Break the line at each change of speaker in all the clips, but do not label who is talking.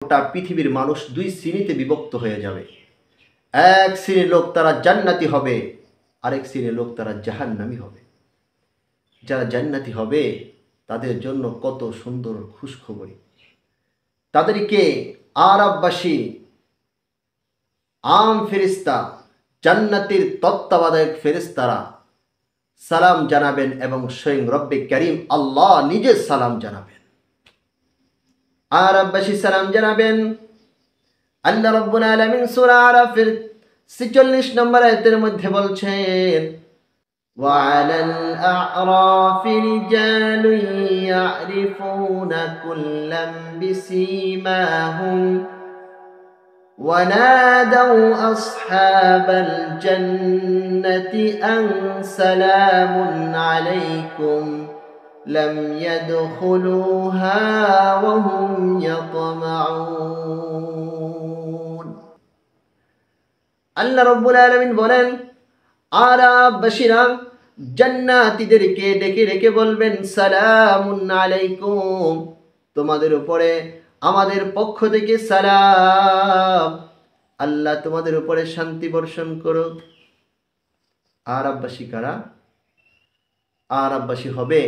গোটা পৃথিবীর মানুষ দুই শ্রেণীতে বিভক্ত হয়ে যাবে। এক শ্রেণীর লোক তারা জান্নাতি হবে, আরেক শ্রেণীর লোক তারা জাহান্নামী হবে। যারা জান্নাতি হবে তাদের জন্য কত সুন্দর খুশখবরি। তাদেরকে আরববাসী আম ফেরেশতা, জান্নাতের তত্ত্বাবধায়ক ফেরেশতারা সালাম জানাবেন এবং স্বয়ং রব্বে কারীম আল্লাহ নিজে সালাম জানাবেন। আরববাসী সালাম জানাবেন। আল্লাহ রাব্বুল আলামিন সূরা আরাফের ৪৬ নম্বর আয়াতের মধ্যে বলছেন, وعلى الأعراف رجال يعرفون كلا بسيماهم ونادوا أصحاب الجنة أن سلام عليكم لم يدخلوها وهم يطمعون। আল্লাহ রাব্বুল আলামিন বলেন, আরববাসীরা জান্নাতীদেরকে ডেকে ডেকে বলবেন, সালামুন আলাইকুম, তোমাদের উপরে আমাদের পক্ষ থেকে সালাম, আল্লাহ তোমাদের উপরে শান্তি বর্ষণ করুক। আরববাসী কারা? আরববাসী হবে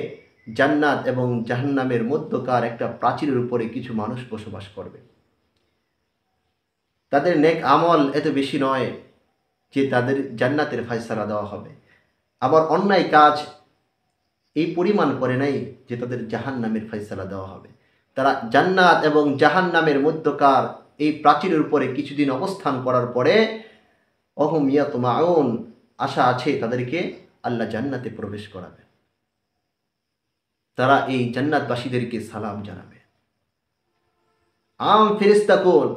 জান্নাত এবং জাহান্নামের মধ্যকার একটা প্রাচীরের উপরে কিছু মানুষ বসবাস করবে। তাদের নেক আমল এত বেশি নয় যে তাদের জান্নাতের ফয়সালা দেওয়া হবে, আবার অন্যায় কাজ এই পরিমাণ করে নাই যে তাদের জাহান্নামের ফয়সালা দেওয়া হবে। তারা জান্নাত এবং জাহান্নামের মধ্যকার এই প্রাচীরের উপরে কিছুদিন অবস্থান করার পরে অহুম ইয়াতমাউন, আশা আছে তাদেরকে আল্লাহ জান্নাতে প্রবেশ করাবে। তারা এই জান্নাতবাসীদেরকে সালাম জানাবে। আম ফেরেশতাকুল,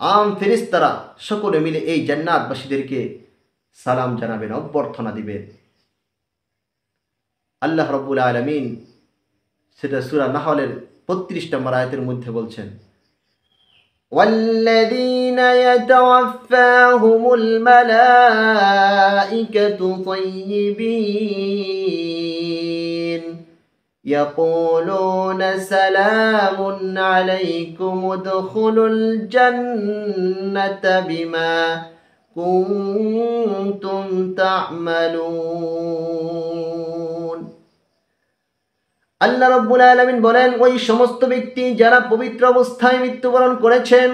আম ফেরেশতারা সকলে মিলে এই জান্নাতবাসীদেরকে সালাম জানাবেন, অভ্যর্থনা দিবেন। আল্লাহ রাব্বুল আলামিন সেটা সূরা নাহলের ৩৫ নম্বর আয়াতের মধ্যে বলছেন, والذين يتوفاهم الملائكة طيبين يقولون سلام عليكم ادخلوا الجنة بما كنتم تعملون। আল্লাহ রাব্বুল আলামিন বলেন, ওই সমস্ত ব্যক্তি যারা পবিত্র অবস্থায় মৃত্যুবরণ করেছেন,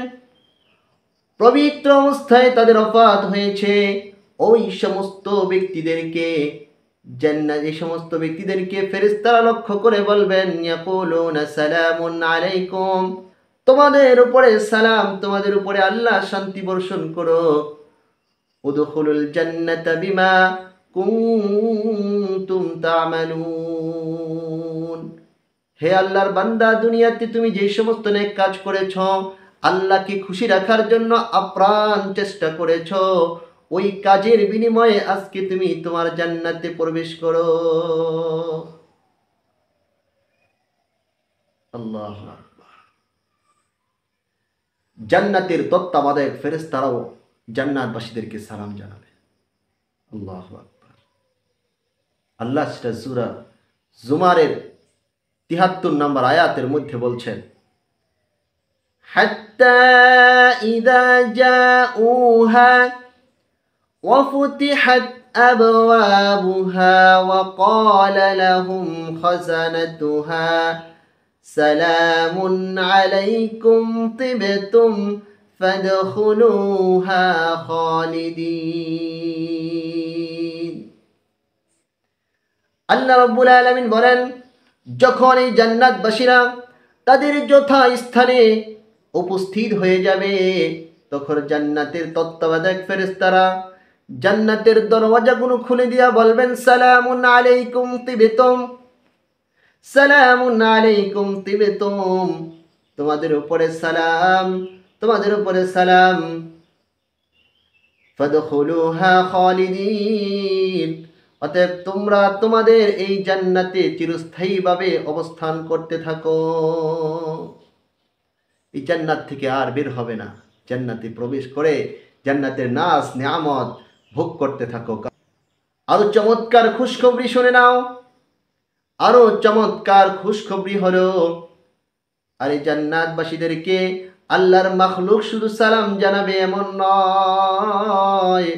পবিত্র অবস্থায় তাদের ওফাত হয়েছে, ওই সমস্ত ব্যক্তিদেরকে জান্নাত, এই সমস্ত ব্যক্তিদেরকে ফেরেশতারা লক্ষ্য করে বলবেন, ইয়াকুলুনা সালামুন আলাইকুম, তোমাদের উপরে সালাম, তোমাদের উপরে আল্লাহ শান্তি বর্ষণ করো। উদখুলুল জান্নাতা বিমা কুনতুম তা'মালুন, হে আল্লাহর বান্দা, দুনিয়াতে তুমি যে সমস্ত নেক কাজ করেছ, আল্লাহকে খুশি রাখার জন্য আপ্রাণ চেষ্টা করেছ, ওই কাজের বিনিময়ে আজকে তুমি তোমার জান্নাতে প্রবেশ করো। আল্লাহু আকবার। জান্নাতের তত্ত্বাবধায়ক ফেরেশতারাও জান্নাতবাসীদেরকে সালাম জানাবে। আল্লাহু আকবার। আল্লাহ সেটা সূরা জুমারের ৭৩ নম্বর আয়াতের মধ্যে বলছেন, হাত্তা ইযা জাউহা ওয়া ফুতিহাত আবওয়াবুহা ওয়া ক্বালা লাহুম খাযানাতুহা সালামুন আলাইকুম তিবতুম ফাদখুলুহা খালিদিন। আল্লাহ রাব্বুল আলামিন বলেন, যখন এই জান্নাতবাসীরা তাদের যথা স্থানে উপস্থিত হয়ে যাবে, তখন জান্নাতের তত্ত্বাবধায়ক ফেরেশতারা জান্নাতের দরওয়াজাগুলো খুলে দিয়া বলবেন, সালামুন আলাইকুম তিবতুম, সালামুন আলাইকুম তিবতুম, তোমাদের উপরে সালাম, তোমাদের উপরে সালাম, ফাদখুলুহা খালিদিন, অতএব তোমরা তোমাদের এই জান্নাতে চিরস্থায়ীভাবে অবস্থান করতে থাকো। এই জান্নাত থেকে আর বের হবে না, জান্নাতে প্রবেশ করে জান্নাতের নাজ নিয়ামত ভোগ করতে থাকো। আরো চমৎকার খুশখবরি শুনে নাও। আরো চমৎকার খুশখবরি হলো, আর এই জান্নাতবাসীদেরকে আল্লাহর মাখলুক শুধু সালাম জানাবে এমন নয়,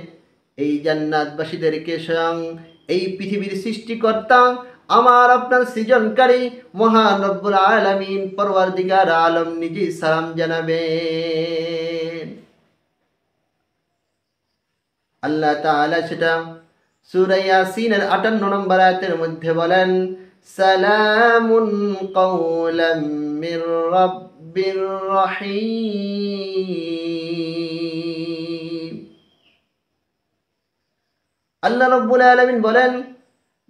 এই জান্নাতবাসীদেরকে স্বয়ং এই পৃথিবীর সৃষ্টিকর্তা আমার আপনার সৃজনকারী মহান রব্বুল আলামিন পরওয়ারদিগার আলম নিজেই সালাম জানাবেন। আল্লাহ তাআলা সেটা সূরা ইয়াসিনের 58 নম্বর আয়াতের মধ্যে বলেন, সালামুন কাওলাম মির রাব্বির রহিম। আল্লাহ রাব্বুল আলামিন বলেন,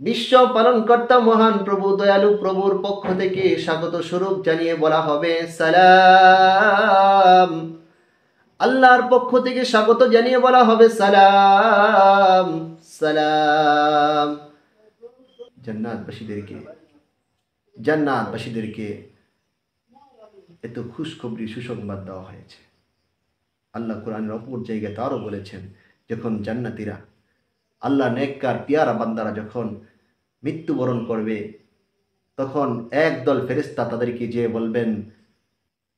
বিশ্ব পালনকর্তা মহান প্রভু দয়ালু প্রভুর পক্ষ থেকে স্বাগত স্বরূপ জানিয়ে বলা হবে সালাম। আল্লাহর পক্ষ থেকে স্বাগত জানিয়ে বলা হবে সালাম সালাম। জান্নাতবাসীদেরকে এত খুশখবরি সুসংবাদ দেওয়া হয়েছে। আল্লাহ কোরআনের অপর জায়গায় আরও বলেছেন, যখন জান্নাতীরা আল্লাহ নেককার পিয়ারা বান্দারা যখন মৃত্যুবরণ করবে, তখন একদল ফেরেশতা তাদেরকে যে বলবেন,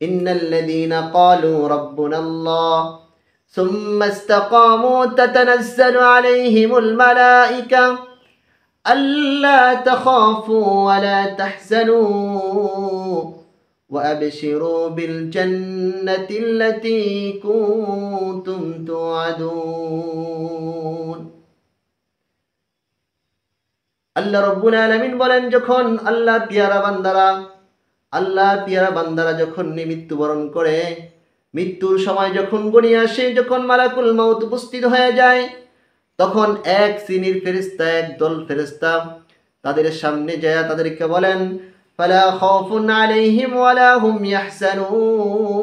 ইন্নাল্লাযীনা ক্বালু রাব্বুনাল্লাহ সুম্মা ইসতাকামু তাতানাজ্জালু আলাইহিমুল মালাঈকা আল্লা তাখাফু ওয়া লা তাহজানু ওয়া আবশিরু বিল জান্নাতিল্লাতী কুনতুম তুআদুন। আল্লাহ রাব্বুল আলামিন বলেন, যখন আল্লাহর পিয়ারা বান্দারা যখন মৃত্যুবরণ করে, মৃত্যুর সময় যখন গড়িয়ে আসে, যখন মালাকুল মাউত উপস্থিত হয়ে যায়, তখন এক শ্রেণীর ফেরেশতা, একদল ফেরেশতা তাদের সামনে যায় তাদেরকে বলেন, ফালা খাউফুন আলাইহিম ওয়ালা হুম ইয়াহজানুন।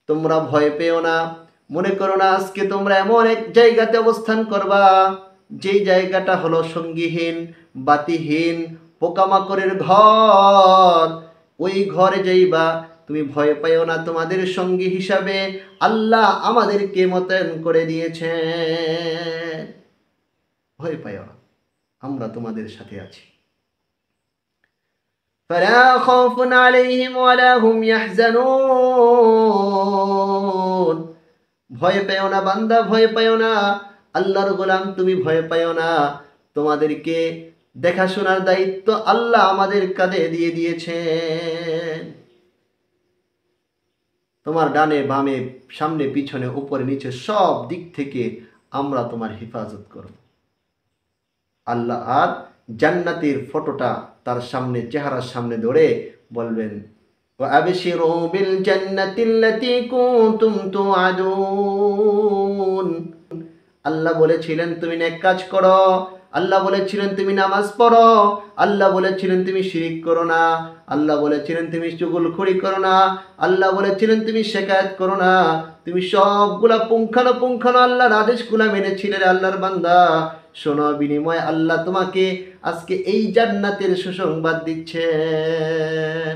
তোমরা ভয় পেও না, মনে করো না আজকে তোমরা এমন এক জায়গাতে অবস্থান করবা যেই জায়গাটা হলো সঙ্গীহীন, বাতিহীন, পোকামাকড়ের ঘর। ওই ঘরে যাইবা, তুমি ভয় পাইও না, তোমাদের সঙ্গী হিসাবে আল্লাহ আমাদেরকে মোতায়েন করে দিয়েছেন। ভয় পাইও না, আমরা তোমাদের সাথে আছি। ফালা খাউফুন আলাইহিম ওয়ালা হুম ইয়াহজানুন। ভয় পেও না বান্দা, ভয় পেও না, আল্লাহর গোলাম তুমি ভয় পাইও না, তোমাদেরকে দেখাশোনার দায়িত্ব আল্লাহ আমাদের কাঁধে দিয়ে দিয়েছেন। তোমার ডানে বামে, সামনে পিছনে, উপরে নিচে সব দিক থেকে আমরা তোমার হেফাজত করব। আল্লাহ আর জান্নাতের ফটোটা তার সামনে, চেহারার সামনে ধরে বলবেন, ওয়া আবশিরু বিল জান্নাতিল্লাতী কুনতুম তুআদুন। আল্লাহ বলেছিলেন তুমি নেক কাজ করো, আল্লাহ বলেছিলেন তুমি নামাজ পড়ো, আল্লাহ বলেছিলেন তুমি শিরিক করো না, আল্লাহ বলেছিলেন তুমি চুগলখড়ি করো না, আল্লাহ বলেছিলেন তুমি শিকায়ত করো না, তুমি সবগুলা পুঙ্খানুপুঙ্খানু আল্লাহর আদেশগুলা মেনেছিলে আল্লাহর বান্দা। শোনো, বিনিময়ে আল্লাহ তোমাকে আজকে এই জান্নাতের সুসংবাদ দিচ্ছেন।